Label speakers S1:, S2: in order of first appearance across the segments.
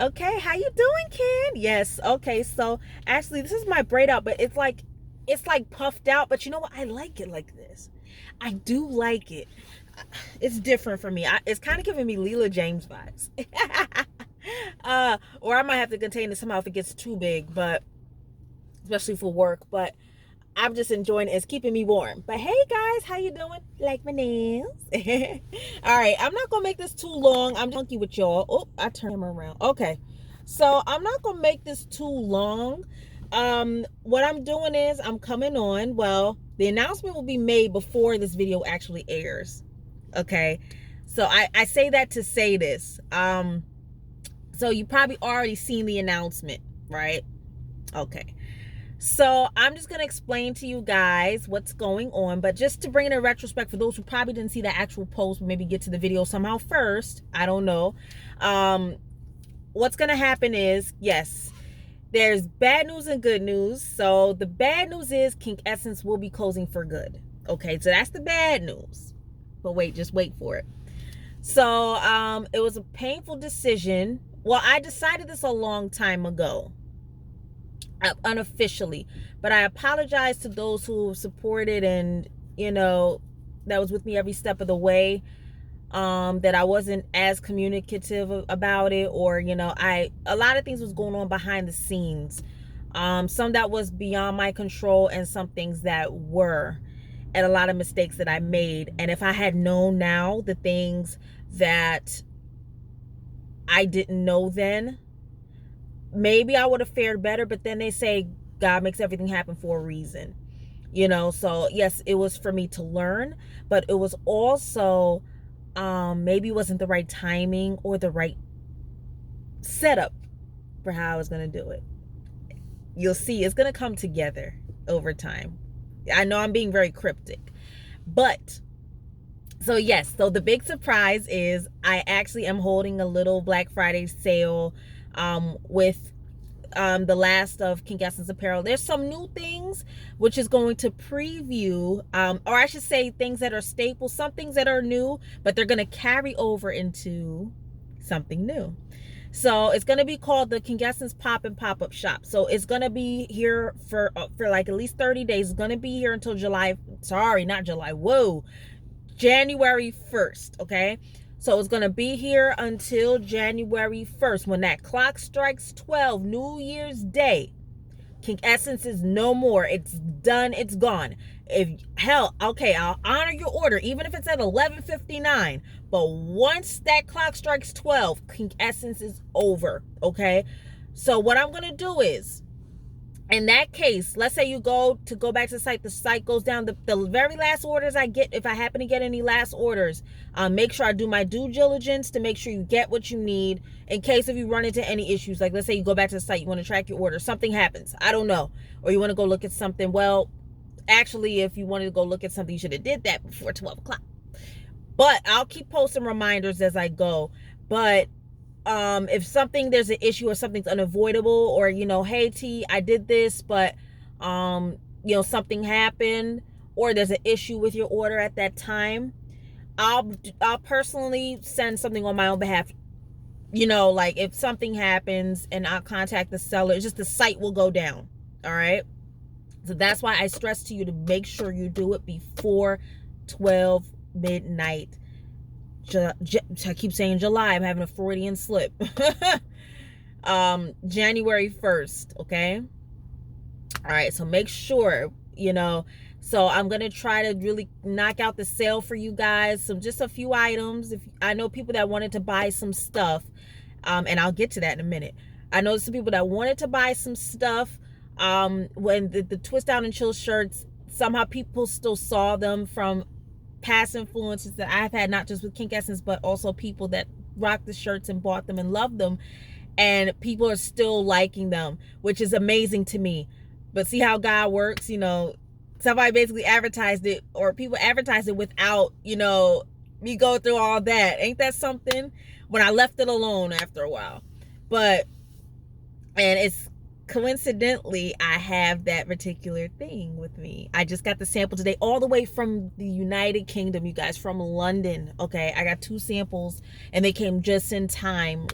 S1: Okay, how you doing, Ken? Yes. Okay, so actually this is my braid out, but it's like puffed out, but you know what? I like it like this. I do like it. It's different for me. It's kind of giving me Leela James vibes. Or I might have to contain it somehow if it gets too big, but especially for work, but I'm just enjoying it. It's keeping me warm. But hey guys, how you doing? Like my nails? All right, I'm not gonna make this too long. I'm junky with y'all. Oh, I turned him around. Okay, so I'm not gonna make this too long. What I'm doing is I'm coming on. Well, the announcement will be made before this video actually airs. Okay, so I say that to say this. So you probably already seen the announcement, right? Okay. So I'm just going to explain to you guys what's going on, but just to bring it in retrospect for those who probably didn't see the actual post, maybe get to the video somehow first, I don't know. What's going to happen is, yes, there's bad news and good news. So the bad news is Kink Essence will be closing for good. Okay, so that's the bad news. But wait, just wait for it. So it was a painful decision. Well, I decided this a long time ago. Unofficially, but I apologize to those who supported and that was with me every step of the way, that I wasn't as communicative about it, or a lot of things was going on behind the scenes, some that was beyond my control and some things that were, and a lot of mistakes that I made. And if I had known now the things that I didn't know then, maybe I would have fared better. But then they say God makes everything happen for a reason, so yes, it was for me to learn, but it was also maybe it wasn't the right timing or the right setup for how I was going to do it. You'll see, it's going to come together over time. I know I'm being very cryptic, but so yes, so the big surprise is I actually am holding a little Black Friday sale with the last of Kink Essence Apparel. There's some new things which is going to preview, or I should say things that are staples, some things that are new, but they're going to carry over into something new. So it's going to be called the Kink Essence Pop and Pop-Up Shop. So it's going to be here for like at least 30 days. It's going to be here until January 1st, okay? So it's going to be here until January 1st. When that clock strikes 12, New Year's Day, Kink Essence is no more. It's done. It's gone. Okay, I'll honor your order, even if it's at 11:59. But once that clock strikes 12, Kink Essence is over, okay? So what I'm going to do is, in that case, let's say you go back to the site goes down. The very last orders I get, if I happen to get any last orders, make sure I do my due diligence to make sure you get what you need in case if you run into any issues. Like, let's say you go back to the site, you want to track your order, something happens, I don't know, or you want to go look at something. Well, actually, if you wanted to go look at something, you should have did that before 12 o'clock. But I'll keep posting reminders as I go. But if there's an issue or something's unavoidable, or hey T, I did this, but something happened, or there's an issue with your order at that time, I'll personally send something on my own behalf. Like if something happens and I'll contact the seller, it's just the site will go down. All right, so that's why I stress to you to make sure you do it before 12 midnight. I keep saying July. I'm having a Freudian slip. January 1st, okay? All right, so make sure, so I'm going to try to really knock out the sale for you guys. So just a few items. If I know people that wanted to buy some stuff, and I'll get to that in a minute. I know some people that wanted to buy some stuff, when the Twist Down and Chill shirts, somehow people still saw them from past influences that I've had, not just with Kink Essence, but also people that rocked the shirts and bought them and loved them, and people are still liking them, which is amazing to me. But see how God works, somebody basically advertised it, or people advertised it without, me go through all that. Ain't that something? When I left it alone after a while. And coincidentally, I have that particular thing with me. I just got the sample today, all the way from the United Kingdom, you guys, from London. Okay, I got 2 samples and they came just in time.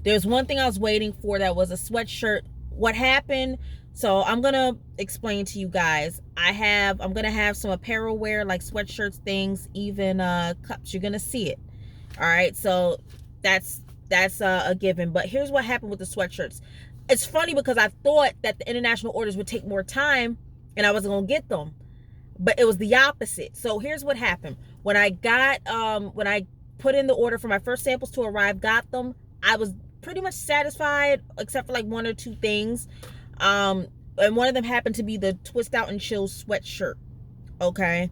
S1: There's one thing I was waiting for that was a sweatshirt. What happened? So I'm gonna explain to you guys. I'm gonna have some apparel wear, like sweatshirts, things, even cups. You're gonna see it. All right, so that's a given. But here's what happened with the sweatshirts. It's funny because I thought that the international orders would take more time and I wasn't gonna get them, but it was the opposite. So here's what happened. When I put in the order for my first samples to arrive, got them, I was pretty much satisfied except for like 1 or 2 things. And one of them happened to be the twist out and chill sweatshirt. Okay.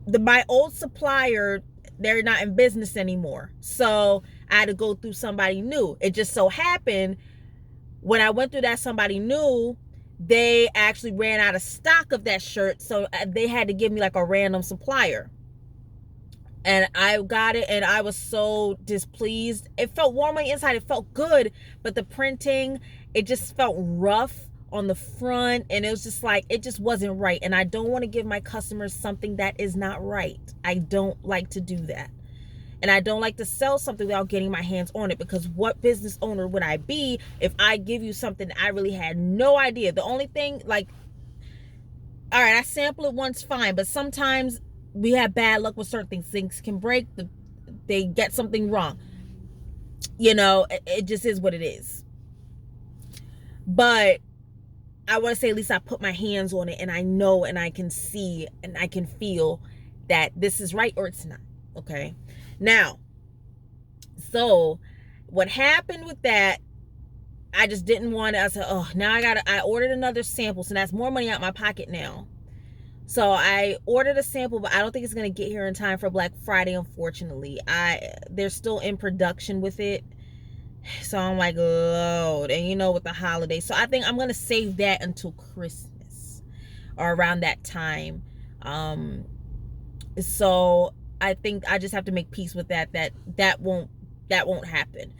S1: My old supplier, they're not in business anymore. So I had to go through somebody new. It just so happened when I went through that somebody new, they actually ran out of stock of that shirt. So they had to give me like a random supplier. And I got it and I was so displeased. It felt warm on the inside. It felt good. But the printing, it just felt rough on the front. And it was just like, it just wasn't right. And I don't want to give my customers something that is not right. I don't like to do that. And I don't like to sell something without getting my hands on it, because what business owner would I be if I give you something that I really had no idea? The only thing, like, all right, I sample it once, fine. But sometimes we have bad luck with certain things. Things can break. They get something wrong. You know, it just is what it is. But I want to say at least I put my hands on it and I know and I can see and I can feel that this is right or it's not. Okay. Now, so what happened with that, I just didn't want to. I said, oh, now I ordered another sample. So that's more money out my pocket now. So I ordered a sample, but I don't think it's going to get here in time for Black Friday, unfortunately. They're still in production with it. So I'm like, Lord, and you know, with the holidays. So I think I'm going to save that until Christmas or around that time. So I think I just have to make peace with that won't happen.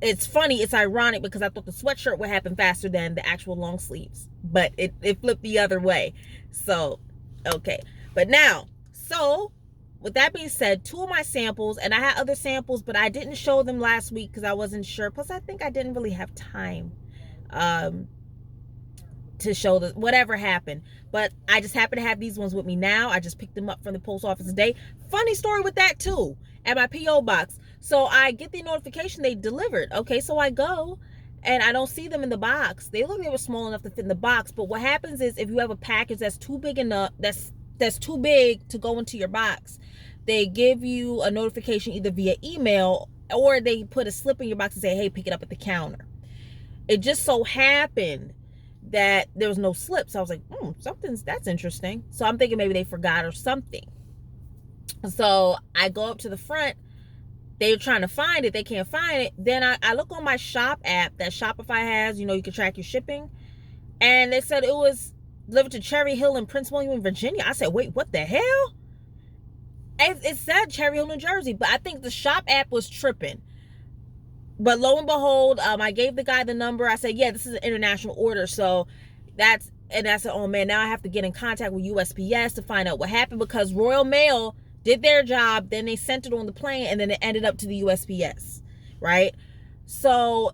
S1: It's funny, it's ironic, because I thought the sweatshirt would happen faster than the actual long sleeves, but it flipped the other way. So, okay. But now, so with that being said, 2 of my samples, and I had other samples, but I didn't show them last week because I wasn't sure. Plus, I think I didn't really have time to show whatever happened. But I just happen to have these ones with me now. I just picked them up from the post office today. Funny story with that too, at my P.O. box. So I get the notification they delivered. Okay, so I go and I don't see them in the box. They were small enough to fit in the box. But what happens is, if you have a package that's too big enough, that's too big to go into your box, they give you a notification either via email or they put a slip in your box and say, hey, pick it up at the counter. It just so happened that there was no slip. So I was like, that's interesting. So I'm thinking maybe they forgot or something. So I go up to the front. They're trying to find it. They can't find it. Then I look on my shop app that Shopify has. You know, you can track your shipping. And they said it was delivered to Cherry Hill in Prince William, Virginia. I said, wait, what the hell? It said Cherry Hill, New Jersey. But I think the shop app was tripping. But lo and behold, I gave the guy the number. I said, yeah, this is an international order. So I said, oh man, now I have to get in contact with USPS to find out what happened, because Royal Mail did their job, then they sent it on the plane, and then it ended up to the USPS, right? So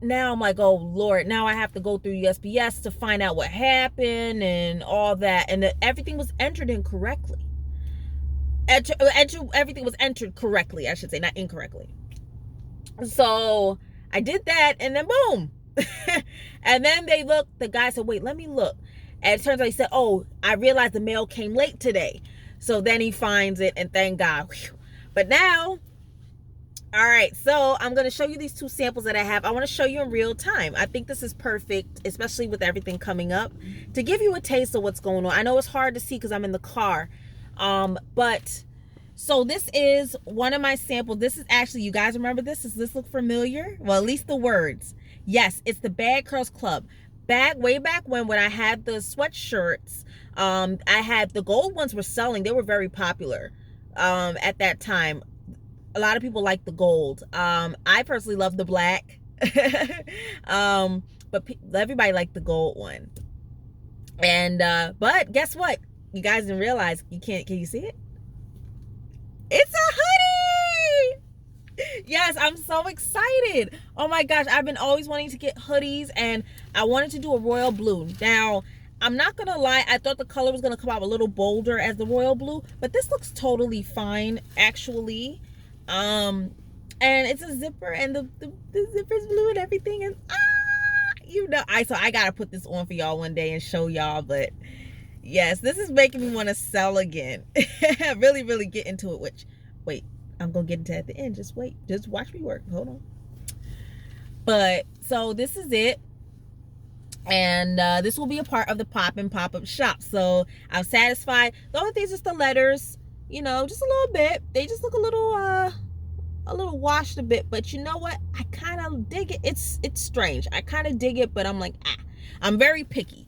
S1: now I'm like, oh Lord, now I have to go through USPS to find out what happened and all that. And everything was entered incorrectly. Everything was entered correctly, I should say, not incorrectly. So I did that, and then boom. And then the guy said, wait, let me look. And it turns out he said, oh, I realized the mail came late today. So then he finds it, and thank God. Whew. But now, all right, so I'm going to show you these 2 samples that I have. I want to show you in real time. I think this is perfect, especially with everything coming up, to give you a taste of what's going on. I know it's hard to see because I'm in the car. But so this is one of my samples. This is actually, you guys remember this? Does this look familiar? Well, at least the words. Yes, it's the Bad Curls Club. Way back when I had the sweatshirts, I had the gold ones were selling. They were very popular at that time. A lot of people like the gold. I personally love the black. But everybody liked the gold one. And but guess what? You guys didn't realize, can you see it? It's a hoodie. Yes, I'm so excited. Oh my gosh, I've been always wanting to get hoodies, and I wanted to do a royal blue. Now, I'm not gonna lie, I thought the color was gonna come out a little bolder as the royal blue, but this looks totally fine actually. And it's a zipper, and the zipper's blue and everything, and I gotta put this on for y'all one day and show y'all. But yes, this is making me want to sell again. Really, really get into it. Which, wait, I'm gonna get into it at the end. Just wait, just watch me work. Hold on. But so this is it, and this will be a part of the pop-up shop. So I'm satisfied. The only thing is just the letters, just a little bit. They just look a little washed a bit, but you know what? I kind of dig it. It's strange. I kind of dig it, but I'm like, I'm very picky.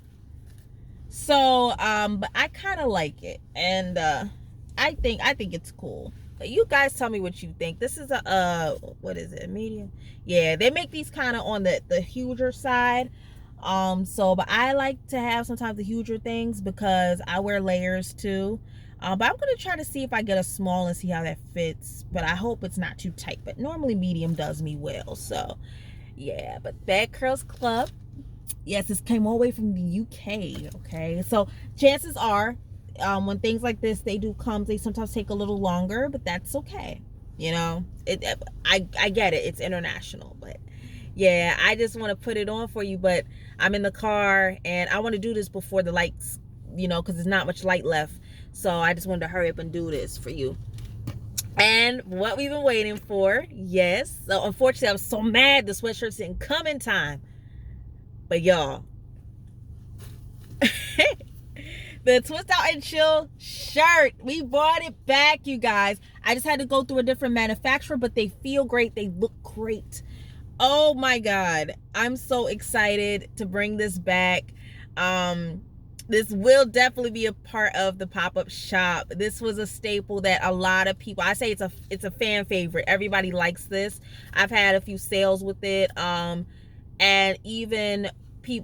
S1: So, but I kind of like it, and I think it's cool. You guys tell me what you think. This is a what is it? A medium? Yeah, they make these kind of on the huger side. So, but I like to have sometimes the huger things because I wear layers too. But I'm going to try to see if I get a small and see how that fits. But I hope it's not too tight. But normally medium does me well. So, yeah. But Bad Curls Club. Yes, this came all the way from the UK. Okay. So, chances are, when things like this, they sometimes take a little longer. But that's okay. I get it. It's international. But, yeah, I just want to put it on for you. But I'm in the car. And I want to do this before the lights, because there's not much light left. So I just wanted to hurry up and do this for you. And what we've been waiting for, yes. So unfortunately, I was so mad the sweatshirts didn't come in time. But y'all, the Twist Out and Chill shirt, we bought it back, you guys. I just had to go through a different manufacturer, but they feel great. They look great. Oh my God. I'm so excited to bring this back. This will definitely be a part of the pop-up shop. This was a staple that a lot of people, I say it's a fan favorite. Everybody likes this. I've had a few sales with it. And even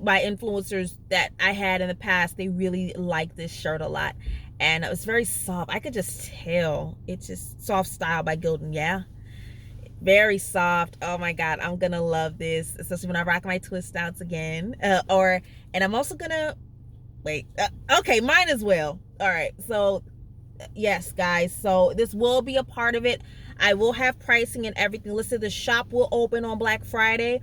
S1: my influencers that I had in the past, they really like this shirt a lot. And it was very soft. I could just tell. It's just Soft Style by Gildan. Yeah. Very soft. Oh my God. I'm going to love this. Especially when I rock my twist outs again. And I'm also going to, wait, okay, mine as well. All right, so yes, guys, so this will be a part of it. I will have pricing and everything listed. The shop will open on Black Friday.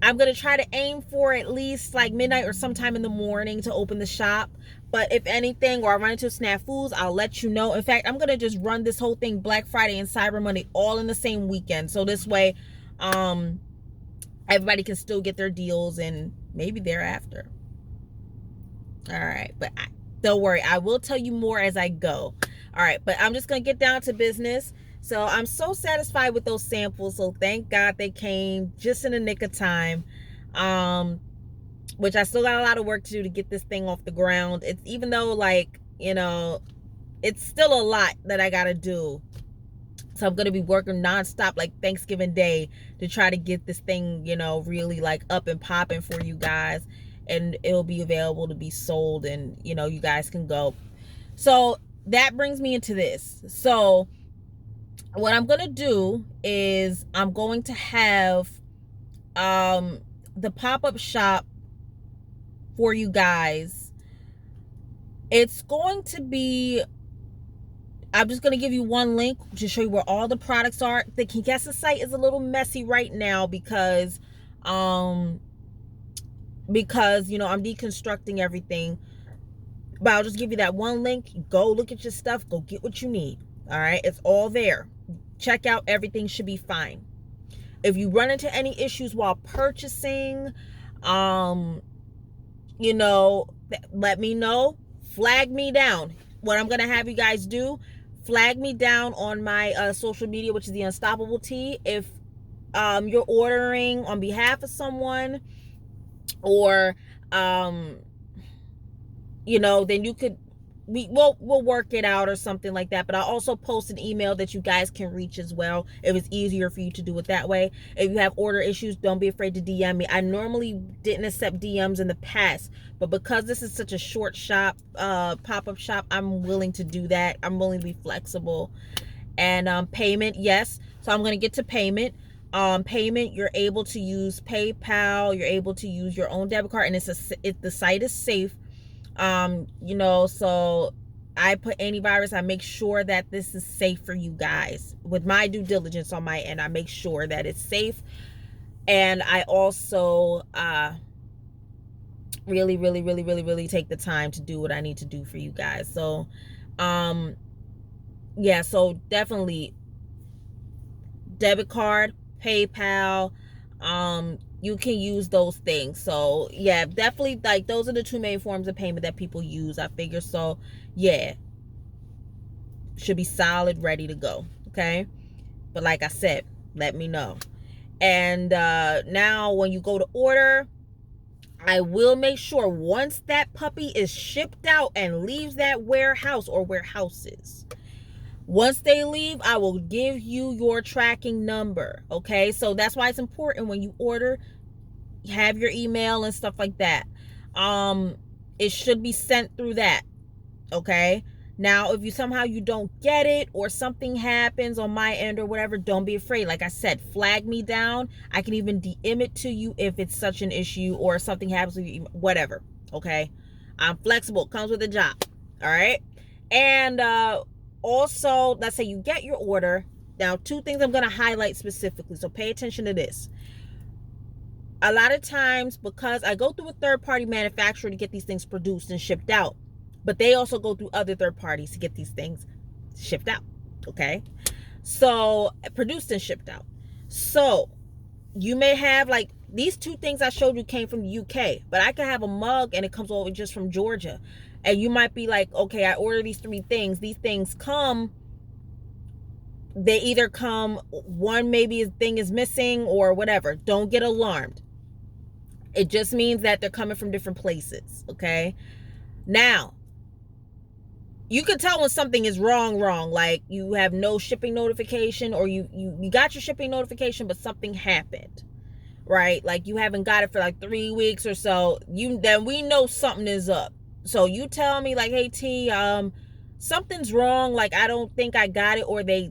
S1: I'm gonna try to aim for at least like midnight or sometime in the morning to open the shop. But if anything, or I run into snafus, I'll let you know. In fact, I'm gonna just run this whole thing Black Friday and Cyber Monday all in the same weekend. So this way, everybody can still get their deals and maybe thereafter. All right, but don't worry, I will tell you more as I go. All right, but I'm just gonna get down to business. So I'm so satisfied with those samples. So thank God they came just in the nick of time. Which I still got a lot of work to do to get this thing off the ground. It's even though it's still a lot that I gotta do. So I'm gonna be working nonstop like Thanksgiving Day to try to get this thing, really like up and popping for you guys. And it'll be available to be sold, and you guys can go. So that brings me into this. So what I'm gonna do is I'm going to have the pop-up shop for you guys. It's going to be, I'm just going to give you one link to show you where all the products are. The Kingessa site is a little messy right now because I'm deconstructing everything. But I'll just give you that one link. Go look at your stuff. Go get what you need. All right? It's all there. Check out. Everything should be fine. If you run into any issues while purchasing, let me know. Flag me down. What I'm going to have you guys do, flag me down on my social media, which is the Unstoppable Tee. If you're ordering on behalf of someone, or then you could we'll work it out or something like that. But I'll also post an email that you guys can reach as well if it's easier for you to do it that way. If you have order issues, don't be afraid to DM me. I normally didn't accept DMs in the past, but because this is such a short shop, pop-up shop, I'm willing to do that. I'm willing to be flexible. And payment, yes. So I'm going to get to payment. Payment, you're able to use PayPal, you're able to use your own debit card, and the site is safe. So I put antivirus. I make sure that this is safe for you guys. With my due diligence on my end, I make sure that it's safe. And I also really, really, really, really, really take the time to do what I need to do for you guys. So, so definitely debit card, PayPal, you can use those things. So yeah, definitely, like, those are the two main forms of payment that people use, I figure. So yeah, should be solid, ready to go. Okay, but like I said, let me know. And now when you go to order, I will make sure once that puppy is shipped out and leaves that warehouse or warehouses, once they leave, I will give you your tracking number. Okay, so that's why it's important when you order, have your email and stuff like that. It should be sent through that. Okay, now if you don't get it or something happens on my end or whatever, don't be afraid. Like I said, flag me down. I can even DM it to you if it's such an issue or something happens with you, whatever. Okay, I'm flexible. Comes with a job. All right. And also, let's say you get your order. Now, two things I'm going to highlight specifically, so pay attention to this. A lot of times, because I go through a third-party manufacturer to get these things produced and shipped out, but they also go through other third parties to get these things shipped out. Okay, so produced and shipped out. So you may have, like, these two things I showed you came from the UK, but I could have a mug and it comes over just from Georgia. And you might be like, okay, I ordered these three things. These things come, they either come, one maybe a thing is missing or whatever. Don't get alarmed. It just means that they're coming from different places, okay? Now, you can tell when something is wrong, like you have no shipping notification, or you got your shipping notification, but something happened, right? Like you haven't got it for like 3 weeks or so. Then we know something is up. So you tell me like, hey T, something's wrong. Like I don't think I got it, or they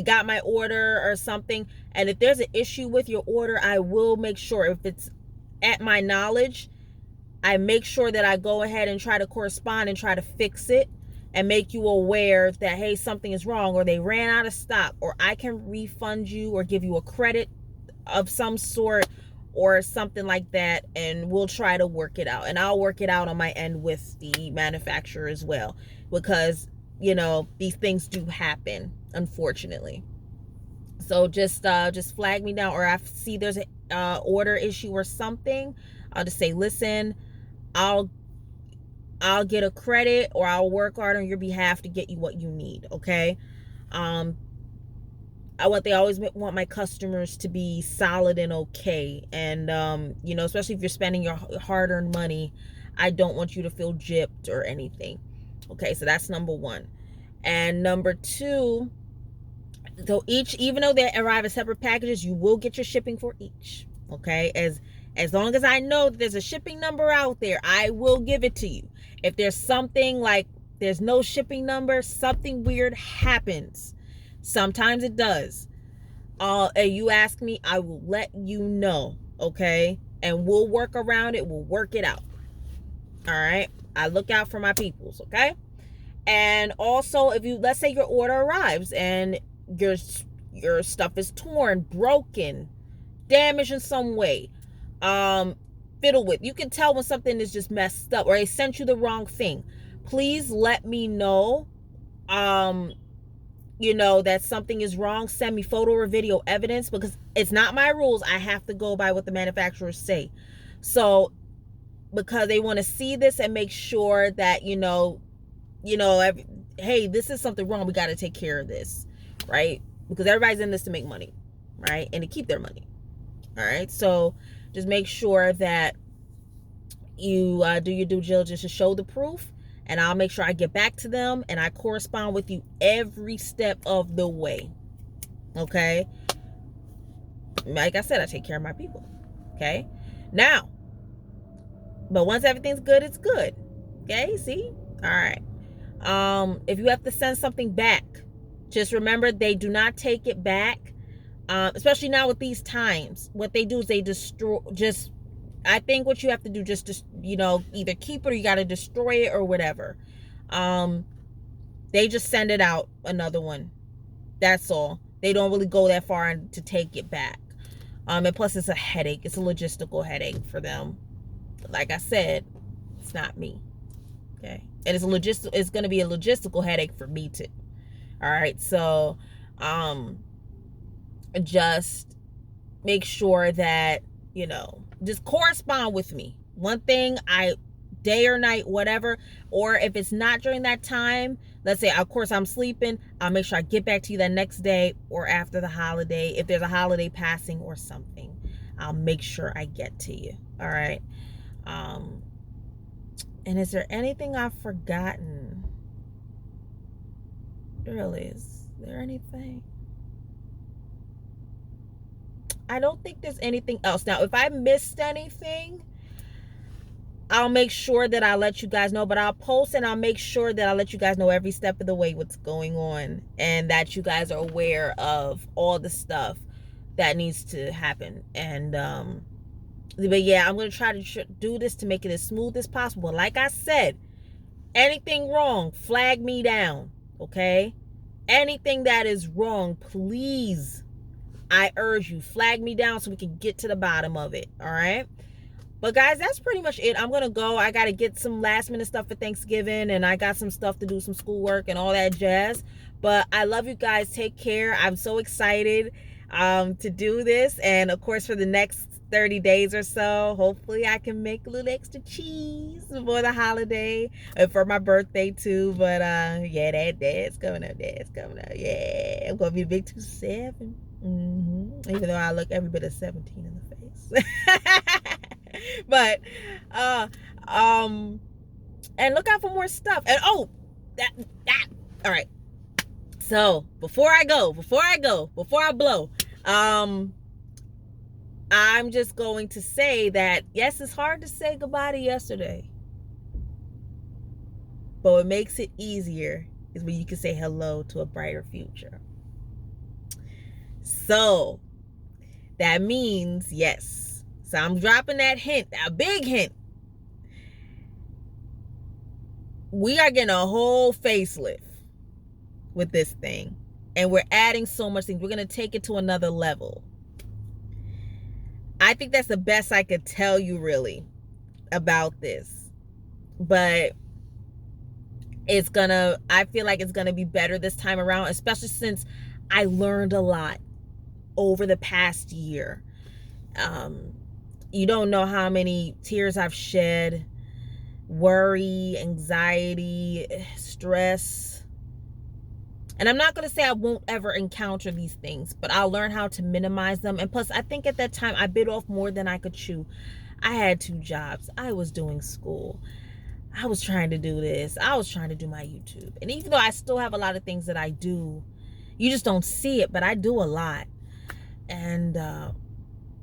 S1: got my order or something. And if there's an issue with your order, I will make sure, if it's at my knowledge, I make sure that I go ahead and try to correspond and try to fix it and make you aware that, hey, something is wrong, or they ran out of stock, or I can refund you or give you a credit of some sort or something like that, and we'll try to work it out. And I'll work it out on my end with the manufacturer as well, because these things do happen, unfortunately. So just flag me down, or I see there's a order issue or something, I'll just say, listen, I'll get a credit, or I'll work hard on your behalf to get you what you need. Okay. They always want my customers to be solid and okay. And, especially if you're spending your hard-earned money, I don't want you to feel gypped or anything. Okay, so that's number one. And number two, so even though they arrive as separate packages, you will get your shipping for each. Okay, as long as I know that there's a shipping number out there, I will give it to you. If there's something like there's no shipping number, something weird happens. Sometimes it does. And you ask me, I will let you know, okay? And we'll work around it. We'll work it out. All right? I look out for my peoples, okay? And also, let's say your order arrives and your stuff is torn, broken, damaged in some way, fiddle with. You can tell when something is just messed up, or they sent you the wrong thing. Please let me know. That something is wrong. Send me photo or video evidence, because it's not my rules. I have to go by what the manufacturers say. So, because they want to see this and make sure that, hey, this is something wrong. We got to take care of this, right? Because everybody's in this to make money, right? And to keep their money. All right. So just make sure that you do your due diligence to show the proof, and I'll make sure I get back to them, and I correspond with you every step of the way. Okay? Like I said, I take care of my people. Okay? Now, but once everything's good, it's good. Okay? See? All right. If you have to send something back, just remember they do not take it back. Especially now with these times, what they do is they destroy. I think what you have to do, just either keep it or you got to destroy it or whatever. They just send it out, another one. That's all. They don't really go that far to take it back. And plus it's a headache. It's a logistical headache for them. Like I said, it's not me. Okay. And it's going to be a logistical headache for me too. All right. So, just make sure that, just correspond with me. One thing, day or night, whatever, or if it's not during that time, let's say, of course, I'm sleeping, I'll make sure I get back to you that next day or after the holiday. If there's a holiday passing or something, I'll make sure I get to you. All right. And is there anything I've forgotten? Really, is there anything? I don't think there's anything else. Now, if I missed anything, I'll make sure that I let you guys know, but I'll post and I'll make sure that I'll let you guys know every step of the way what's going on, and that you guys are aware of all the stuff that needs to happen. And but yeah, I'm going to try to do this to make it as smooth as possible. Like I said, anything wrong, flag me down, okay? Anything that is wrong, please, I urge you, flag me down so we can get to the bottom of it, all right? But guys, that's pretty much it. I'm going to go. I got to get some last minute stuff for Thanksgiving, and I got some stuff to do, some schoolwork and all that jazz. But I love you guys. Take care. I'm so excited to do this. And of course, for the next 30 days or so, hopefully I can make a little extra cheese for the holiday and for my birthday too. But yeah, that's coming up. That's coming up. Yeah, I'm going to be a big 27. Even though I look every bit of 17 in the face. But and look out for more stuff. And that all right. So before I blow, I'm just going to say that yes, it's hard to say goodbye to yesterday, but what makes it easier is when you can say hello to a brighter future. So that means yes. So I'm dropping that hint, a big hint. We are getting a whole facelift with this thing. And we're adding so much things. We're going to take it to another level. I think that's the best I could tell you really about this. But I feel like it's going to be better this time around, especially since I learned a lot over the past year. You don't know how many tears I've shed, worry, anxiety, stress. And I'm not going to say I won't ever encounter these things, but I'll learn how to minimize them. And plus, I think at that time, I bit off more than I could chew. I had 2 jobs. I was doing school. I was trying to do this. I was trying to do my YouTube. And even though I still have a lot of things that I do, you just don't see it, but I do a lot. And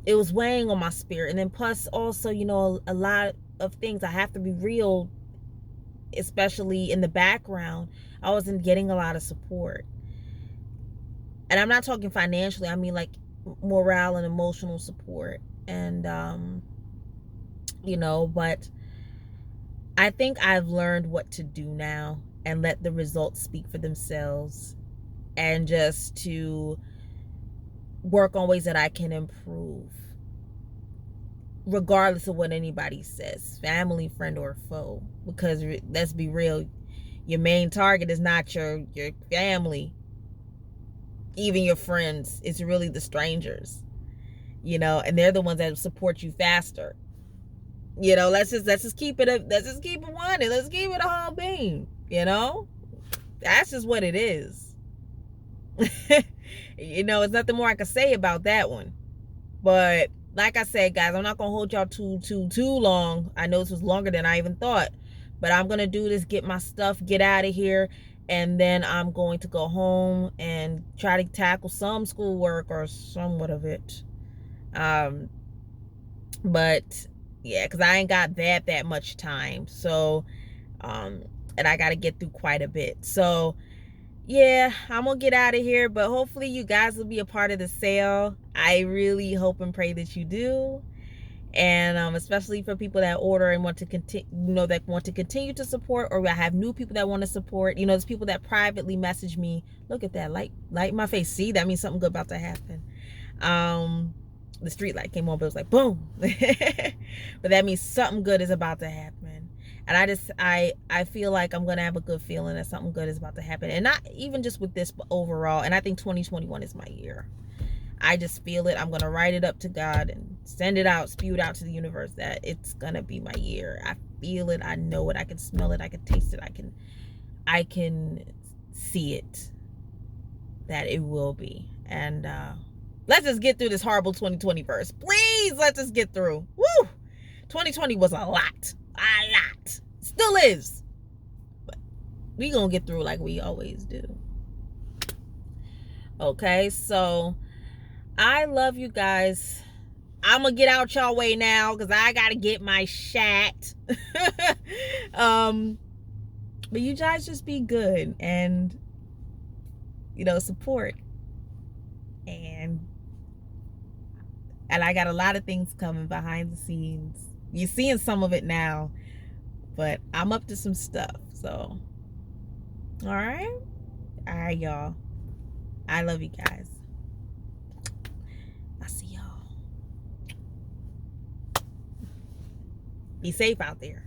S1: it was weighing on my spirit. And then plus also, a lot of things, I have to be real, especially in the background, I wasn't getting a lot of support. And I'm not talking financially, I mean like morale and emotional support. And but I think I've learned what to do now and let the results speak for themselves, and just to work on ways that I can improve regardless of what anybody says, family, friend, or foe. Because let's be real, your main target is not your family, even your friends. It's really the strangers, and they're the ones that support you faster. Let's just keep it one, and let's keep it a whole beam. That's just what it is. It's nothing more I can say about that one. But like I said, guys, I'm not gonna hold y'all too long. I know this was longer than I even thought, But I'm going to do this, get my stuff, get out of here. And then I'm going to go home and try to tackle some schoolwork or somewhat of it. But yeah, because I ain't got that much time. So, and I got to get through quite a bit. So, yeah, I'm gonna get out of here, but hopefully you guys will be a part of the sale. I really hope and pray that you do. And especially for people that order and want to continue, that want to continue to support, or I have new people that want to support. There's people that privately message me. Look at that light in my face. See, that means something good about to happen. The street light came on, but it was like boom. But that means something good is about to happen. And I feel like I'm gonna have a good feeling that something good is about to happen, and not even just with this, but overall. And I think 2021 is my year. I just feel it. I'm going to write it up to God and send it out, spew it out to the universe that it's going to be my year. I feel it. I know it. I can smell it. I can taste it. I can see it, that it will be. And let's just get through this horrible 2020 first. Please, let's just get through. Woo! 2020 was a lot. A lot. Still is. But we going to get through like we always do. Okay, so I love you guys. I'm gonna get out y'all way now because I gotta get my shot. But you guys just be good and support. And I got a lot of things coming behind the scenes. You're seeing some of it now, but I'm up to some stuff. So, all right, y'all. I love you guys. I'll see y'all. Be safe out there.